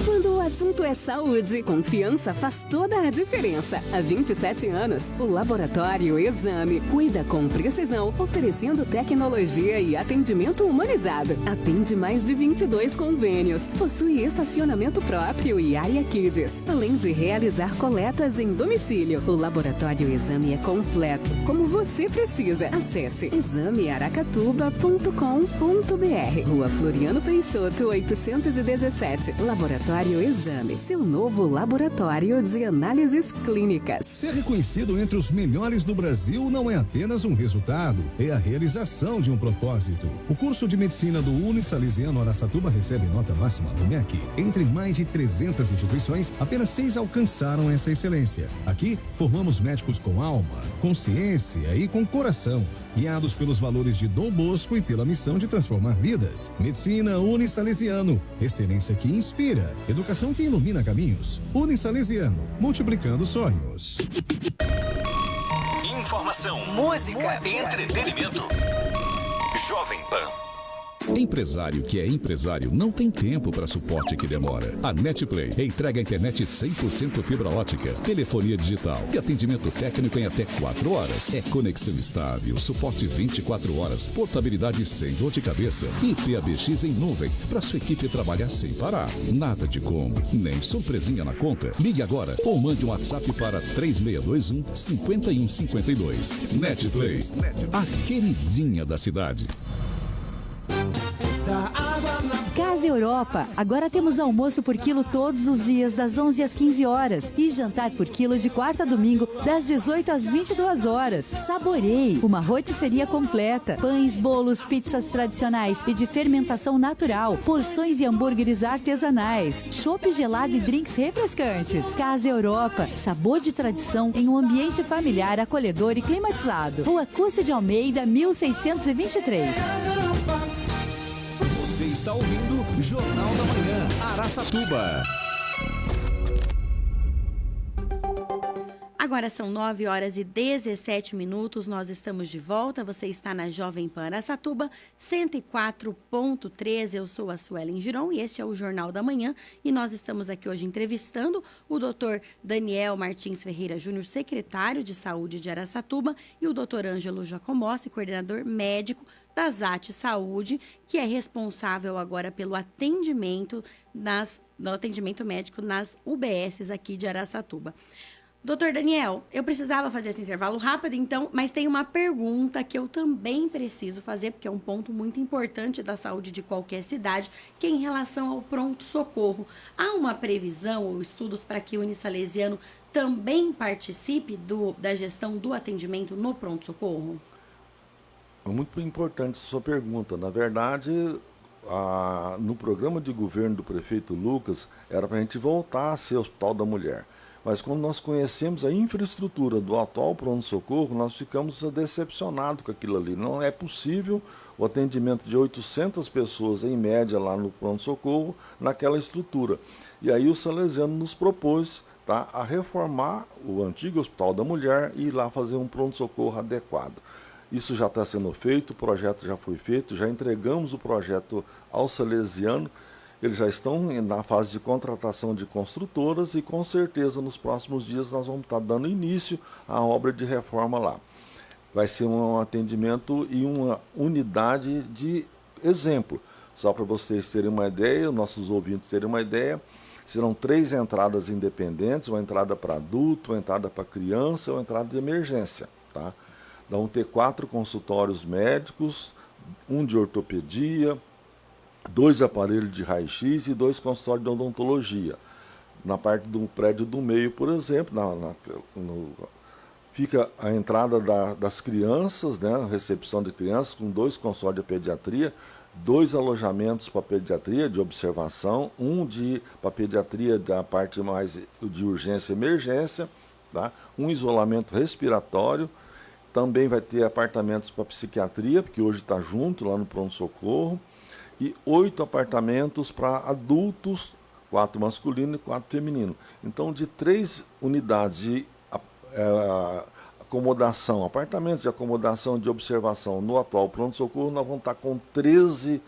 Quando o assunto é saúde, confiança faz toda a diferença. Há 27 anos, o Laboratório Exame cuida com precisão, oferecendo tecnologia e atendimento humanizado. Atende mais de 22 convênios, possui estacionamento próprio e área Kids, além de realizar coletas em domicílio. O Laboratório Exame é completo, como você precisa. Acesse examearacatuba.com.br. Rua Floriano Peixoto, 817. Laboratório Exame, seu novo laboratório de análises clínicas. Ser reconhecido entre os melhores do Brasil não é apenas um resultado, é a realização de um propósito. O curso de medicina do Unisalesiano Araçatuba recebe nota máxima do MEC. Entre mais de 300 instituições, apenas 6 alcançaram essa excelência. Aqui, formamos médicos com alma, consciência e com coração, guiados pelos valores de Dom Bosco e pela missão de transformar vidas. Medicina Unisalesiano, excelência que inspira, educação que ilumina caminhos. Unisalesiano, multiplicando sonhos. Informação, música, entretenimento. Jovem Pan. Empresário que é empresário não tem tempo para suporte que demora. A NetPlay entrega a internet 100% fibra ótica, telefonia digital e atendimento técnico em até 4 horas. É conexão estável, suporte 24 horas, portabilidade sem dor de cabeça e PABX em nuvem para sua equipe trabalhar sem parar. Nada de combo, nem surpresinha na conta. Ligue agora ou mande um WhatsApp para 3621 5152. NetPlay, a queridinha da cidade. Casa Europa. Agora temos almoço por quilo todos os dias, das 11 às 15 horas. E jantar por quilo de quarta a domingo, das 18 às 22 horas. Saboreie uma rotisseria completa. Pães, bolos, pizzas tradicionais e de fermentação natural. Porções e hambúrgueres artesanais. Chopp gelado e drinks refrescantes. Casa Europa. Sabor de tradição em um ambiente familiar, acolhedor e climatizado. Rua Cúcia de Almeida, 1623. Você está ouvindo Jornal da Manhã, Araçatuba. Agora são 9h17, nós estamos de volta, você está na Jovem Pan Araçatuba, 104.3, eu sou a Suelen Giron e este é o Jornal da Manhã e nós estamos aqui hoje entrevistando o Dr. Daniel Martins Ferreira Júnior, secretário de Saúde de Araçatuba, e o Dr. Ângelo Jacomossi, coordenador médico da ZAT Saúde, que é responsável agora pelo atendimento médico nas UBSs aqui de Araçatuba. Doutor Daniel, eu precisava fazer esse intervalo rápido, então, mas tem uma pergunta que eu também preciso fazer, porque é um ponto muito importante da saúde de qualquer cidade, que é em relação ao pronto-socorro. Há uma previsão ou estudos para que o Unisalesiano também participe da gestão do atendimento no pronto-socorro? É muito importante a sua pergunta. Na verdade, no programa de governo do prefeito Lucas, era para a gente voltar a ser Hospital da Mulher. Mas quando nós conhecemos a infraestrutura do atual pronto-socorro, nós ficamos decepcionados com aquilo ali. Não é possível o atendimento de 800 pessoas, em média, lá no pronto-socorro, naquela estrutura. E aí o Salesiano nos propôs, tá, a reformar o antigo Hospital da Mulher e ir lá fazer um pronto-socorro adequado. Isso já está sendo feito, o projeto já foi feito, já entregamos o projeto ao Salesiano. Eles já estão na fase de contratação de construtoras e com certeza nos próximos dias nós vamos estar dando início à obra de reforma lá. Vai ser um atendimento e uma unidade de exemplo. Só para vocês terem uma ideia, nossos ouvintes terem uma ideia, serão 3 entradas independentes, uma entrada para adulto, uma entrada para criança e uma entrada de emergência. Tá? Vão ter 4 consultórios médicos, um de ortopedia, 2 aparelhos de raio-x e 2 consultórios de odontologia. Na parte do prédio do meio, por exemplo, fica a entrada das crianças, né, a recepção de crianças, com 2 consultórios de pediatria, 2 alojamentos para pediatria de observação, um para pediatria da parte mais de urgência e emergência, tá? Um isolamento respiratório. Também vai ter apartamentos para psiquiatria, porque hoje está junto lá no pronto-socorro. E 8 apartamentos para adultos, 4 masculinos e 4 femininos. Então, de 3 unidades de acomodação, apartamentos de acomodação de observação no atual pronto-socorro, nós vamos estar com 13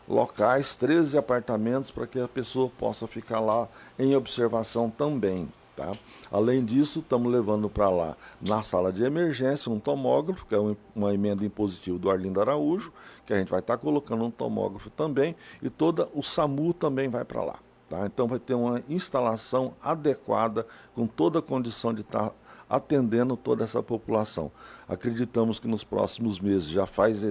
locais, 13 apartamentos para que a pessoa possa ficar lá em observação também. Tá? Além disso, estamos levando para lá, na sala de emergência, um tomógrafo, que é uma emenda impositiva do Arlindo Araújo, que a gente vai estar colocando um tomógrafo também, e todo o SAMU também vai para lá. Tá? Então vai ter uma instalação adequada, com toda a condição de estar atendendo toda essa população. Acreditamos que nos próximos meses já faz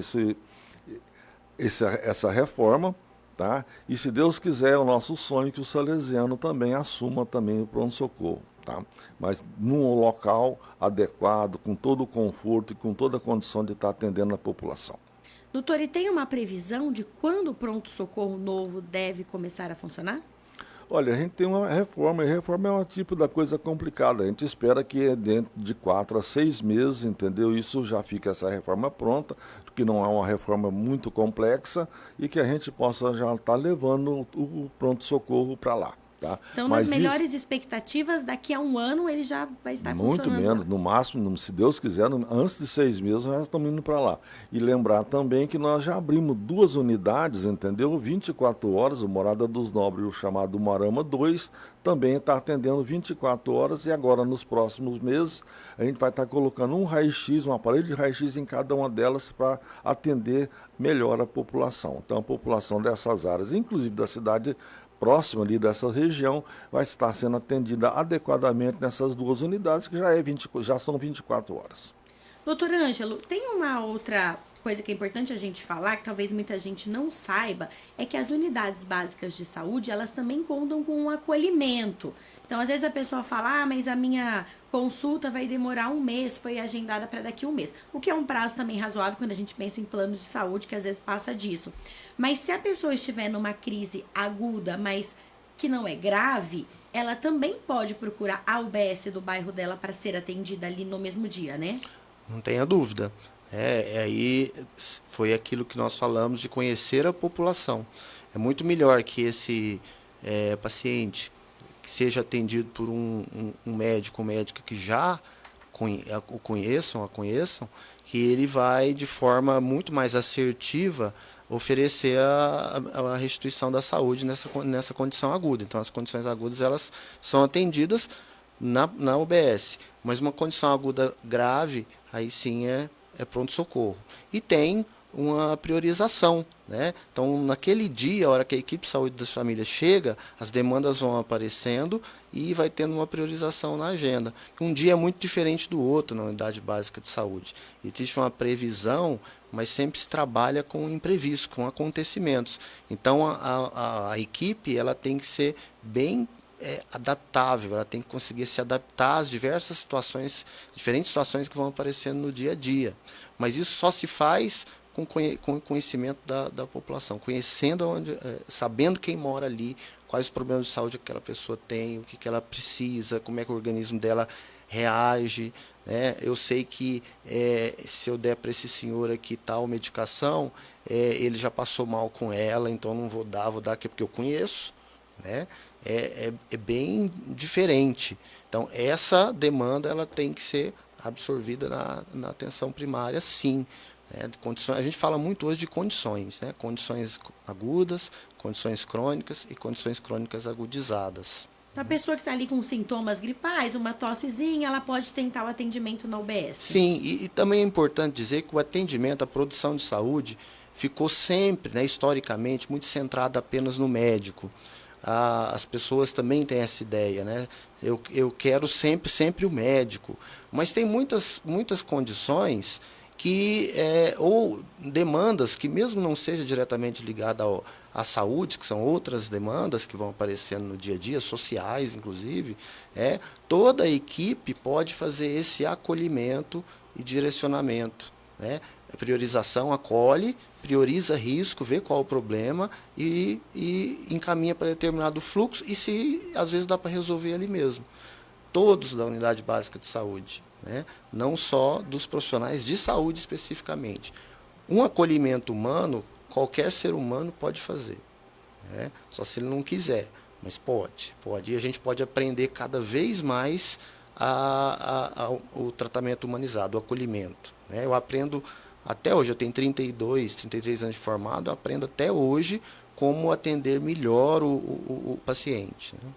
essa reforma. Tá? E se Deus quiser, é o nosso sonho que o Salesiano também assuma também o pronto-socorro. Tá? Mas num local adequado, com todo o conforto e com toda a condição de estar atendendo a população. Doutor, e tem uma previsão de quando o pronto-socorro novo deve começar a funcionar? Olha, a gente tem uma reforma, e reforma é um tipo da coisa complicada. A gente espera que dentro de 4 a 6 meses, entendeu? Isso já fica essa reforma pronta, que não é uma reforma muito complexa e que a gente possa já estar levando o pronto-socorro para lá. Tá? Então, nas melhores expectativas, daqui a 1 ano ele já vai estar funcionando. Muito menos, no máximo, se Deus quiser, antes de 6 meses nós estamos indo para lá. E lembrar também que nós já abrimos 2 unidades, entendeu? 24 horas, o Morada dos Nobres, o chamado Marama 2, também está atendendo 24 horas e agora nos próximos meses a gente vai estar colocando um raio-x, um aparelho de raio-x em cada uma delas para atender melhor a população. Então a população dessas áreas, inclusive da cidade próxima ali dessa região, vai estar sendo atendida adequadamente nessas 2 unidades, que já são 24 horas. Doutor Ângelo, tem uma outra coisa que é importante a gente falar, que talvez muita gente não saiba, é que as unidades básicas de saúde, elas também contam com um acolhimento. Então, às vezes a pessoa fala, mas a minha consulta vai demorar 1 mês, foi agendada para daqui a 1 mês. O que é um prazo também razoável quando a gente pensa em planos de saúde, que às vezes passa disso. Mas se a pessoa estiver numa crise aguda, mas que não é grave, ela também pode procurar a UBS do bairro dela para ser atendida ali no mesmo dia, né? Não tenha dúvida. Aí foi aquilo que nós falamos de conhecer a população. É muito melhor que esse paciente que seja atendido por um médico ou médica que já o conheçam, que ele vai, de forma muito mais assertiva, oferecer a restituição da saúde nessa condição aguda. Então, as condições agudas elas são atendidas na UBS, mas uma condição aguda grave, aí sim é pronto-socorro. E tem uma priorização, né? Então, naquele dia, a hora que a equipe de saúde das famílias chega, as demandas vão aparecendo e vai tendo uma priorização na agenda. Um dia é muito diferente do outro na unidade básica de saúde. Existe uma previsão, mas sempre se trabalha com imprevistos, com acontecimentos. Então, a equipe ela tem que ser bem adaptável, ela tem que conseguir se adaptar às diversas situações, diferentes situações que vão aparecendo no dia a dia. Mas isso só se faz com conhecimento da população, conhecendo sabendo quem mora ali, quais os problemas de saúde que aquela pessoa tem, o que ela precisa, como é que o organismo dela reage, né? Eu sei que se eu der para esse senhor aqui tal medicação, ele já passou mal com ela, então não vou dar aqui porque eu conheço, né? É bem diferente. Então, essa demanda ela tem que ser absorvida na atenção primária, sim. A gente fala muito hoje de condições, né? Condições agudas, condições crônicas e condições crônicas agudizadas. A pessoa que está ali com sintomas gripais, uma tossezinha, ela pode tentar o atendimento na UBS. Sim, e também é importante dizer que o atendimento, a produção de saúde, ficou sempre, né, historicamente, muito centrada apenas no médico. As pessoas também têm essa ideia, né? Eu quero sempre o médico. Mas tem muitas condições que ou demandas que mesmo não seja diretamente ligada à saúde, que são outras demandas que vão aparecendo no dia a dia, sociais inclusive, toda a equipe pode fazer esse acolhimento e direcionamento, né? A priorização acolhe, prioriza risco, vê qual é o problema e encaminha para determinado fluxo e se às vezes dá para resolver ali mesmo. Todos da unidade básica de saúde, né? Não só dos profissionais de saúde especificamente. Um acolhimento humano, qualquer ser humano pode fazer, né? Só se ele não quiser, mas pode. E a gente pode aprender cada vez mais o tratamento humanizado, o acolhimento, né? Eu aprendo até hoje, eu tenho 33 anos de formado, eu aprendo até hoje como atender melhor o paciente, né?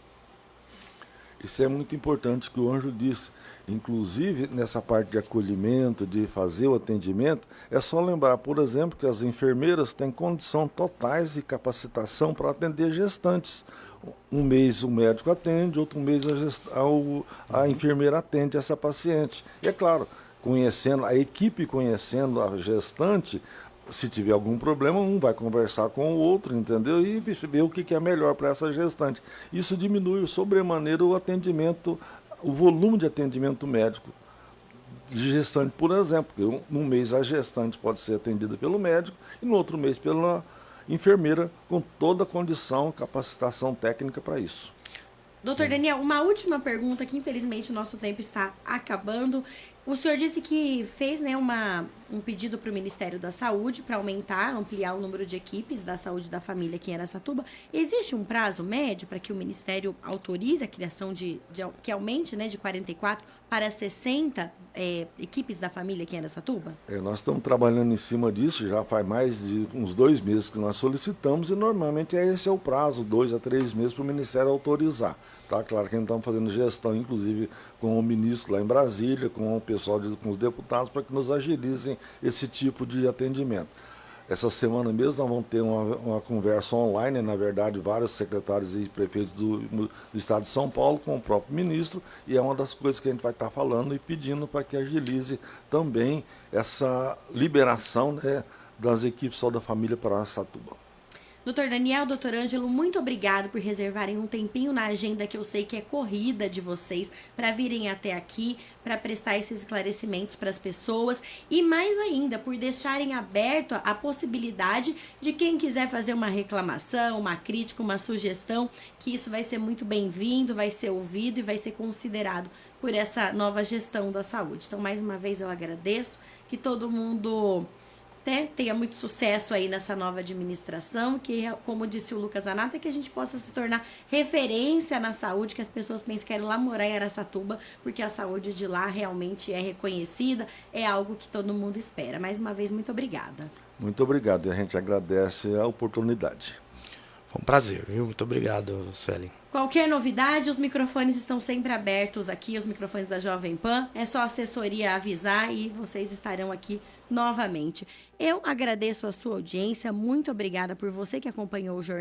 Isso é muito importante que o Ângelo disse. Inclusive, nessa parte de acolhimento, de fazer o atendimento, é só lembrar, por exemplo, que as enfermeiras têm condição totais e capacitação para atender gestantes. Um mês o médico atende, outro mês a enfermeira atende essa paciente. E é claro, a equipe conhecendo a gestante, se tiver algum problema, um vai conversar com o outro, entendeu? E ver o que é melhor para essa gestante. Isso diminui sobremaneira o atendimento, o volume de atendimento médico de gestante, por exemplo. Porque num mês a gestante pode ser atendida pelo médico e no outro mês pela enfermeira, com toda a condição, capacitação técnica para isso. Doutor Daniel, uma última pergunta, que infelizmente o nosso tempo está acabando. O senhor disse que fez, né, um pedido para o Ministério da Saúde para ampliar o número de equipes da saúde da família aqui em Araçatuba. Existe um prazo médio para que o Ministério autorize a criação que aumente, né, de 44 para 60 equipes da família aqui em Araçatuba? Nós estamos trabalhando em cima disso, já faz mais de uns 2 meses que nós solicitamos e normalmente esse é o prazo, 2 a 3 meses para o Ministério autorizar. Tá? Claro que nós estamos fazendo gestão, inclusive com o ministro lá em Brasília, com o pessoal, com os deputados, para que nos agilizem esse tipo de atendimento. Essa semana mesmo nós vamos ter uma conversa online, na verdade, vários secretários e prefeitos do estado de São Paulo com o próprio ministro, e é uma das coisas que a gente vai estar falando e pedindo para que agilize também essa liberação, né, das equipes de saúde da família para Araçatuba. Doutor Daniel, doutor Ângelo, muito obrigado por reservarem um tempinho na agenda que eu sei que é corrida de vocês para virem até aqui, para prestar esses esclarecimentos para as pessoas e mais ainda por deixarem aberto a possibilidade de quem quiser fazer uma reclamação, uma crítica, uma sugestão, que isso vai ser muito bem-vindo, vai ser ouvido e vai ser considerado por essa nova gestão da saúde. Então, mais uma vez eu agradeço, que todo mundo tenha muito sucesso aí nessa nova administração, que, como disse o Lucas Zanata, que a gente possa se tornar referência na saúde, que as pessoas pensem que querem lá morar em Araçatuba, porque a saúde de lá realmente é reconhecida, é algo que todo mundo espera. Mais uma vez, muito obrigada. Muito obrigado, e a gente agradece a oportunidade. Foi um prazer, viu? Muito obrigado, Suelen. Qualquer novidade, os microfones estão sempre abertos aqui, os microfones da Jovem Pan. É só a assessoria avisar e vocês estarão aqui novamente. Eu agradeço a sua audiência, muito obrigada por você que acompanhou o Jornal